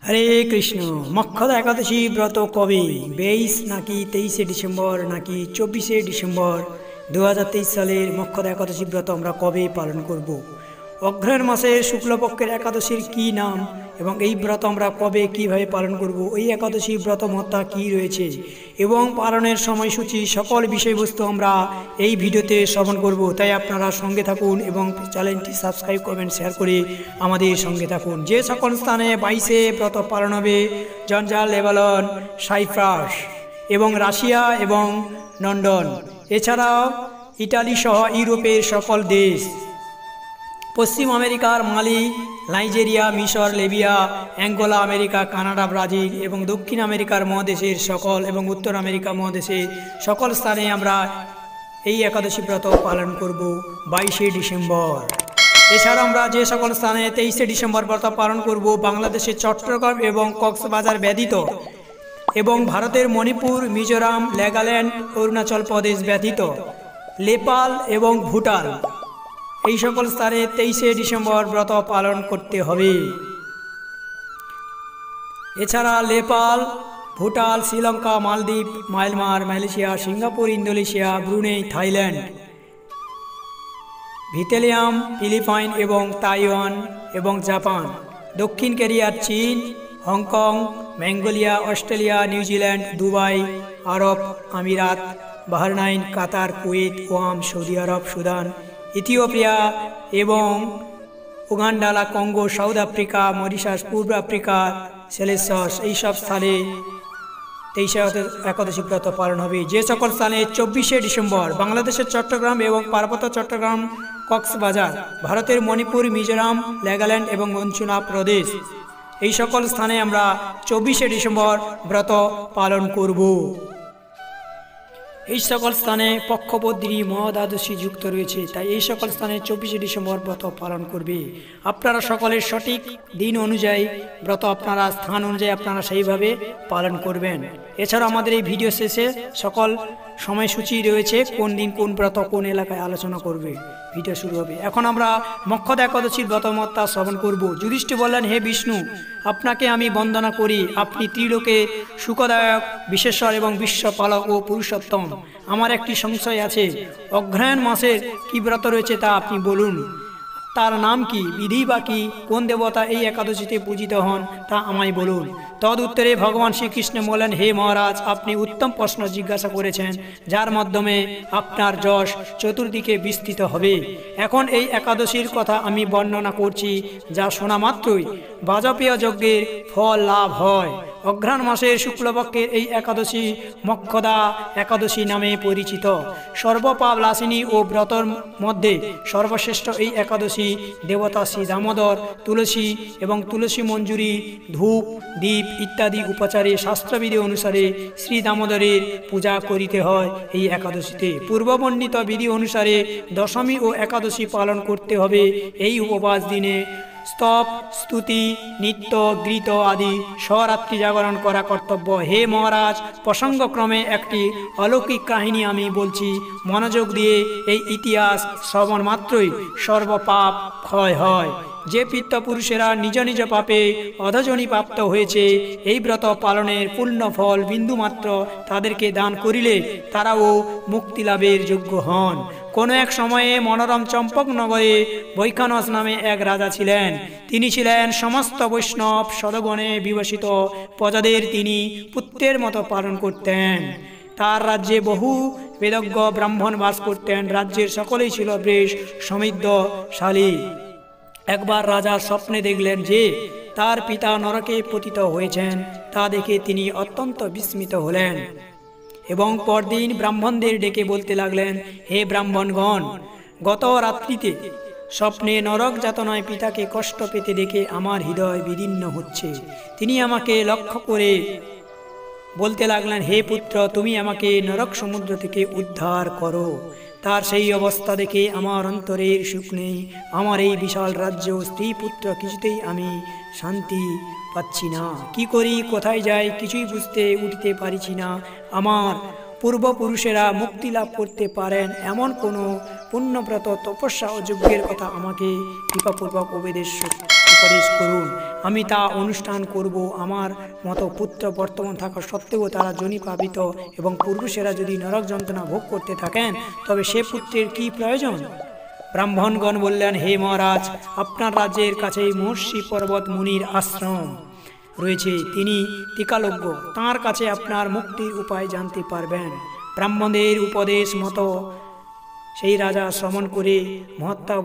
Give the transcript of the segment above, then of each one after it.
হরে কৃষ্ণ। মক্ষদা একাদশী ব্রত কবে? 22 নাকি 23শে ডিসেম্বর নাকি 24শে ডিসেম্বর 2023 সালের মক্ষদা একাদশী ব্রত আমরা কবে পালন করব? অগ্রহায়ণ মাসের শুক্লপক্ষের একাদশীর কি নাম এবং এই ব্রত আমরা কবে কিভাবে পালন করব, এই একাদশী ব্রত মহত্তা কি রয়েছে এবং পালনের সময়সূচি সকল বিষয়বস্তু আমরা এই ভিডিওতে শ্রবণ করব। তাই আপনারা সঙ্গে থাকুন এবং চ্যানেলটি সাবস্ক্রাইব করবেন, শেয়ার করে আমাদের সঙ্গে থাকুন। যে সকল স্থানে 22শে ব্রত পালন হবে: জঞ্জাল, লেবানন, সাইপ্রাস এবং রাশিয়া এবং লন্ডন, এছাড়াও ইটালি সহ ইউরোপের সকল দেশ, পশ্চিম আমেরিকার মালি, নাইজেরিয়া, মিশর, Libya, Angola, America, Canada, Brazil এবং দক্ষিণ আমেরিকার মহাদেশের সকল এবং উত্তর আমেরিকা মহাদেশের সকল স্থানে আমরা এই একাদশী ব্রত পালন করব 22শে ডিসেম্বর। এছাড়া আমরা যে সকল স্থানে 23শে ডিসেম্বর ব্রত পালন করব: বাংলাদেশের চট্টগ্রাম এবং কক্সবাজার ব্যতীত এবং ভারতের মণিপুর, মিজোরাম, নাগাল্যান্ড, অরুণাচল প্রদেশ ব্যতীত, নেপাল এবং ভুটান, এই সকল স্থানে 23শে ডিসেম্বর ব্রত পালন করতে হবে। এছাড়া নেপাল, ভুটান, শ্রীলঙ্কা, মালদ্বীপ, Myanmar, Malaysia, Singapore, Indonesia, Brunei, Thailand, Vietnam, Philippines এবং তাইওয়ান এবং জাপান, দক্ষিণ কোরিয়া, চীন, Hong Kong, Mongolia, Australia, New Zealand, Dubai, Arab আমিরাত, Bahrain, Qatar, Kuwait, Oman, Saudi Arab, Sudan, Ethiopia এবং Uganda, Congo, south Africa, Mauritius, পূর্ব আফ্রিকা, সেলেসস, এইসব স্থানে 23শে একাদশী ব্রত পালন হবে। যে সকল স্থানে 24শে ডিসেম্বর বাংলাদেশের চট্টগ্রাম এবং পার্বত্য চট্টগ্রাম, কক্সবাজার, ভারতের মণিপুর, মিজোরাম, নাগাল্যান্ড এবং অরুণাচল প্রদেশ, এই সকল স্থানে আমরা 24শে ডিসেম্বর ব্রত পালন করব। এই সকল স্থানে পক্ষপদ্মী মহদ্বাদশী যুক্ত রয়েছে, তাই এই সকল স্থানে 24শে ডিসেম্বর ব্রত পালন করবে। আপনারা সকলের সঠিক দিন অনুযায়ী ব্রত আপনারা স্থান অনুযায়ী আপনারা সেইভাবে পালন করবেন। এছাড়া আমাদের এই ভিডিও শেষে সকল সময়সূচি রয়েছে, কোন দিন কোন ব্রত কোন এলাকায় আলোচনা করবে। ভিডিও শুরু হবে। এখন আমরা মক্ষদা একাদশীর ব্রত মহত্তা শ্রবণ করব। যুধিষ্ঠির বললেন, হে বিষ্ণু, আপনাকে আমি বন্দনা করি। আপনি ত্রিলোকে সুখদায়ক, বিশেশ্বর এবং বিশ্বপালক ও পুরুষোত্তম। আমার একটি সংশয় আছে, অগ্রহায়ণ মাসের কি ব্রত রয়েছে তা আপনি বলুন। তার নাম কি, বিধি বা কি, কোন দেবতা এই একাদশীতে পূজিত হন তা আমায় বলুন। তদ উত্তরে ভগবান শ্রীকৃষ্ণ বলেন, হে মহারাজ, আপনি উত্তম প্রশ্ন জিজ্ঞাসা করেছেন, যার মাধ্যমে আপনার যশ চতুর্দিকে বিস্তৃত হবে। এখন এই একাদশীর কথা আমি বর্ণনা করছি, যা শোনা মাত্রই বাজপেয় যজ্ঞের ফল লাভ হয়। অগ্রহায়ণ মাসের শুক্লপক্ষের এই একাদশী মক্ষদা একাদশী নামে পরিচিত। সর্বপাপ নাশিনী ও ব্রতর মধ্যে সর্বশ্রেষ্ঠ এই একাদশী দেবতা শ্রী দামোদর, তুলসী এবং তুলসী মঞ্জুরি, ধূপ, দীপ ইত্যাদি উপাচারে শাস্ত্রবিধি অনুসারে শ্রী দামোদরের পূজা করিতে হয়। এই একাদশীতে পূর্ববর্ণিত বিধি অনুসারে দশমী ও একাদশী পালন করতে হবে। এই উপবাস দিনে স্তব, স্তুতি, নৃত্য, গীত আদি স্বরাত্রি জাগরণ করা কর্তব্য। হে মহারাজ, প্রসঙ্গক্রমে একটি অলৌকিক কাহিনী আমি বলছি, মনোযোগ দিয়ে এই ইতিহাস শ্রবণ মাত্রই সর্বপাপ ক্ষয় হয়। যে পিতৃপুরুষেরা নিজ নিজ পাপে অধজনী প্রাপ্ত হয়েছে, এই ব্রত পালনের পূর্ণ ফল বিন্দুমাত্র তাদেরকে দান করিলে তারাও মুক্তি লাভের যোগ্য হন। কোনো এক সময়ে মনোরম চম্পকনগরে বৈখানস নামে এক রাজা ছিলেন। তিনি ছিলেন সমস্ত বৈষ্ণব সদগণে বিভূষিত। প্রজাদের তিনি পুত্রের মতো পালন করতেন। তার রাজ্যে বহু বেদজ্ঞ ব্রাহ্মণ বাস করতেন। রাজ্যের সকলেই ছিল বেশ সমৃদ্ধশালী। একবার রাজা স্বপ্নে দেখলেন যে তার পিতা নরকে পতিত হয়েছেন। তা দেখে তিনি অত্যন্ত বিস্মিত হলেন এবং পরদিন ব্রাহ্মণদের ডেকে বলতে লাগলেন, হে ব্রাহ্মণগণ, গত রাত্রিতে স্বপ্নে নরক যাতনায় পিতাকে কষ্ট পেতে দেখে আমার হৃদয় বিদীর্ণ হচ্ছে। তিনি আমাকে লক্ষ্য করে বলতে লাগলেন, হে পুত্র, তুমি আমাকে নরক সমুদ্র থেকে উদ্ধার করো। তার সেই অবস্থা দেখে আমার অন্তরের সুখ নেই। আমার এই বিশাল রাজ্য, স্ত্রী, পুত্র, কিছুতেই আমি শান্তি পাচ্ছি না। কি করি, কোথায় যাই, কিছুই বুঝতে উঠতে পারছি না। আমার পূর্বপুরুষেরা মুক্তি লাভ করতে পারেন এমন কোনো পুণ্যব্রত তপস্যা ও যজ্ঞের কথা আমাকে কৃপাপূর্বক উপদেশ উপদেশ করুন, আমি তা অনুষ্ঠান করব। আমার মতো পুত্র বর্তমান থাকা সত্ত্বেও তারা যোনি পাবিত এবং পুরুষেরা যদি নরক যন্ত্রণা ভোগ করতে থাকেন তবে সে পুত্রের কি প্রয়োজন? ব্রাহ্মণগণ বললেন, হে মহারাজ, আপনার রাজ্যের কাছেই মহর্ষি পর্বত মুনির আশ্রম রয়েছে, তিনি টিকালজ্ঞ, তাঁর কাছে আপনার মুক্তির উপায় জানতে পারবেন। ব্রাহ্মণদের উপদেশ মতো সেই রাজা শ্রমণ করে মহাত্মা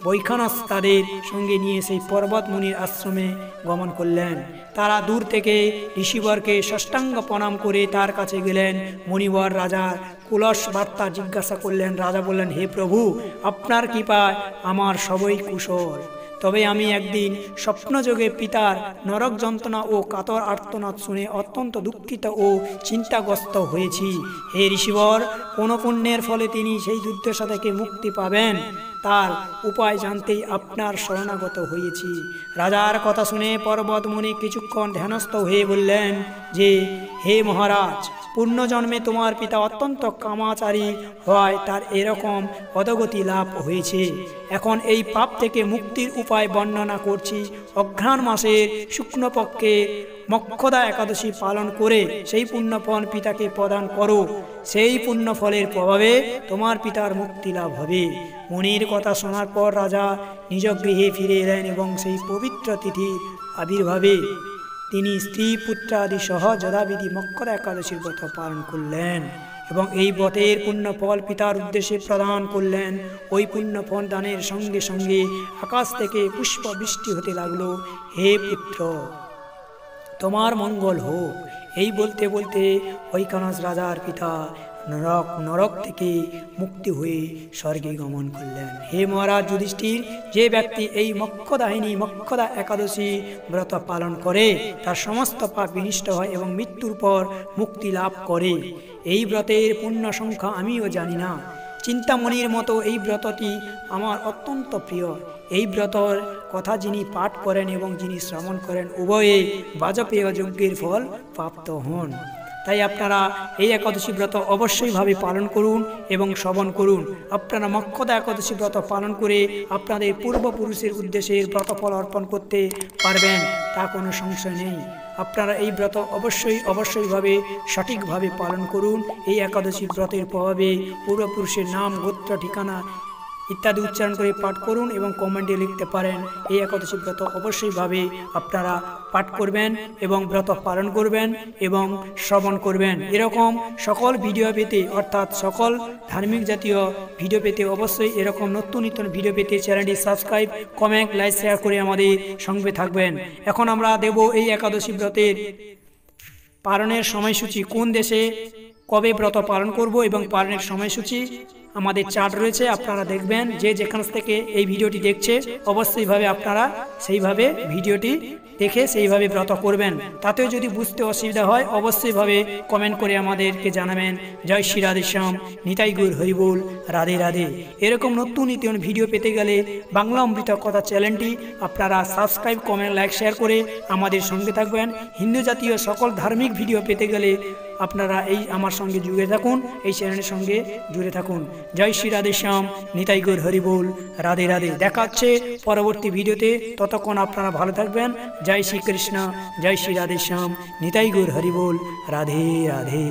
বৈখানস তাদের সঙ্গে নিয়ে সেই পর্বত মুনির আশ্রমে গমন করলেন। তারা দূর থেকে ঋষিবরকে ষষ্ঠাঙ্গ প্রণাম করে তার কাছে গেলেন। মুনিবর রাজার কুলস বার্তা জিজ্ঞাসা করলেন। রাজা বললেন, হে প্রভু, আপনার কৃপায় আমার সবই কুশল, তবে আমি একদিন স্বপ্নযোগে পিতার নরক যন্ত্রণা ও কাতর আর্তনাদ শুনে অত্যন্ত দুঃখিত ও চিন্তাগ্রস্ত হয়েছি। হে ঋষিবর, কোন পুণ্যের ফলে তিনি সেই দুর্দশা থেকে মুক্তি পাবেন তার উপায় জানতেই আপনার শরণাগত হয়েছি। রাজার কথা শুনে পর্বত মুনি কিছুক্ষণ ধ্যানস্থ হয়ে বললেন যে, হে মহারাজ, পূর্ণজন্মে তোমার পিতা অত্যন্ত কামাচারী হওয়ায় তার এরকম অধগতি লাভ হয়েছে। এখন এই পাপ থেকে মুক্তির উপায় বর্ণনা করছি। অঘ্রাণ মাসের শুক্লপক্ষে মক্ষদা একাদশী পালন করে সেই পুণ্যফল পিতাকে প্রদান করো, সেই পুণ্যফলের প্রভাবে তোমার পিতার মুক্তি লাভ হবে। মুনির কথা শোনার পর রাজা নিজ গৃহে ফিরে এলেন এবং সেই পবিত্র তিথির আবির্ভাবে তিনি স্ত্রী পুত্রাদি সহ যথাবিধি মক্ষদা একাদশীর ব্রত পালন করলেন এবং এই ব্রতের পুণ্যফল পিতার উদ্দেশ্যে প্রদান করলেন। ওই পুণ্যফল দানের সঙ্গে সঙ্গে আকাশ থেকে পুষ্প বৃষ্টি হতে লাগলো। হে পুত্র, তোমার মঙ্গল হোক। এই বলতে বলতে বৈখানস রাজার পিতা নরক থেকে মুক্তি হয়ে স্বর্গে গমন করলেন। হে মহারাজ যুধিষ্ঠির, যে ব্যক্তি এই মক্ষদা একাদশী ব্রত পালন করে তার সমস্ত পাপ বিনষ্ট হয় এবং মৃত্যুর পর মুক্তি লাভ করে। এই ব্রতের পূর্ণ সংখ্যা আমিও জানি না। চিন্তামণির মতো এই ব্রতটি আমার অত্যন্ত প্রিয়। এই ব্রতর কথা যিনি পাঠ করেন এবং যিনি শ্রবণ করেন উভয়ে বাজপেয় যজ্ঞের ফল প্রাপ্ত হন। তাই আপনারা এই একাদশী ব্রত অবশ্যইভাবে পালন করুন এবং শ্রবণ করুন। আপনারা মক্ষদা একাদশী ব্রত পালন করে আপনাদের পূর্বপুরুষের উদ্দেশ্যে ব্রতফল অর্পণ করতে পারবেন, তা কোনো সংশয় নেই। আপনারা এই ব্রত অবশ্যইভাবে সঠিকভাবে পালন করুন। এই একাদশী ব্রতের প্রভাবে পূর্বপুরুষের নাম, গোত্র, ঠিকানা ইত্যাদি উচ্চারণ করে পাঠ করুন এবং কমেন্টে লিখতে পারেন। এই একাদশী ব্রত অবশ্যইভাবে আপনারা পাঠ করবেন এবং ব্রত পালন করবেন এবং শ্রবণ করবেন। এরকম সকল ভিডিও পেতে, অর্থাৎ সকল ধার্মিক জাতীয় ভিডিও পেতে অবশ্যই এরকম নতুন ভিডিও পেতে চ্যানেলটি সাবস্ক্রাইব, কমেন্ট, লাইক, শেয়ার করে আমাদের সঙ্গে থাকবেন। এখন আমরা দেব এই একাদশী ব্রতের পালনের সময়সূচি, কোন দেশে কবে ব্রত পালন করব এবং পালনের সময়সূচি আমাদের চার্ট রয়েছে, আপনারা দেখবেন। যে যেখান থেকে এই ভিডিওটি দেখছে অবশ্যইভাবে আপনারা সেইভাবে ভিডিওটি দেখে সেইভাবে ব্রত করবেন। তাতেও যদি বুঝতে অসুবিধা হয় অবশ্যইভাবে কমেন্ট করে আমাদেরকে জানাবেন। জয় শ্রী রাধেশ্যাম, নিতাই গৌর হরিবোল, রাধে রাধে। এরকম নতুন ভিডিও পেতে গেলে বাংলা অমৃত কথা চ্যানেলটি আপনারা সাবস্ক্রাইব, কমেন্ট, লাইক, শেয়ার করে আমাদের সঙ্গে থাকবেন। হিন্দু জাতীয় সকল ধার্মিক ভিডিও পেতে গেলে আপনারা এই আমার সঙ্গে জুড়ে থাকুন, এই চ্যানেলের সঙ্গে জুড়ে থাকুন। জয় শ্রী রাধেশ্যাম, নিতাই গৌর হরিবোল, রাধে রাধে। দেখা হচ্ছে পরবর্তী ভিডিওতে, ততক্ষণ আপনারা ভালো থাকবেন। জয় শ্রী কৃষ্ণ, জয় শ্রী রাধেশ্যাম, নিতাই গৌর হরিবোল, রাধে রাধে।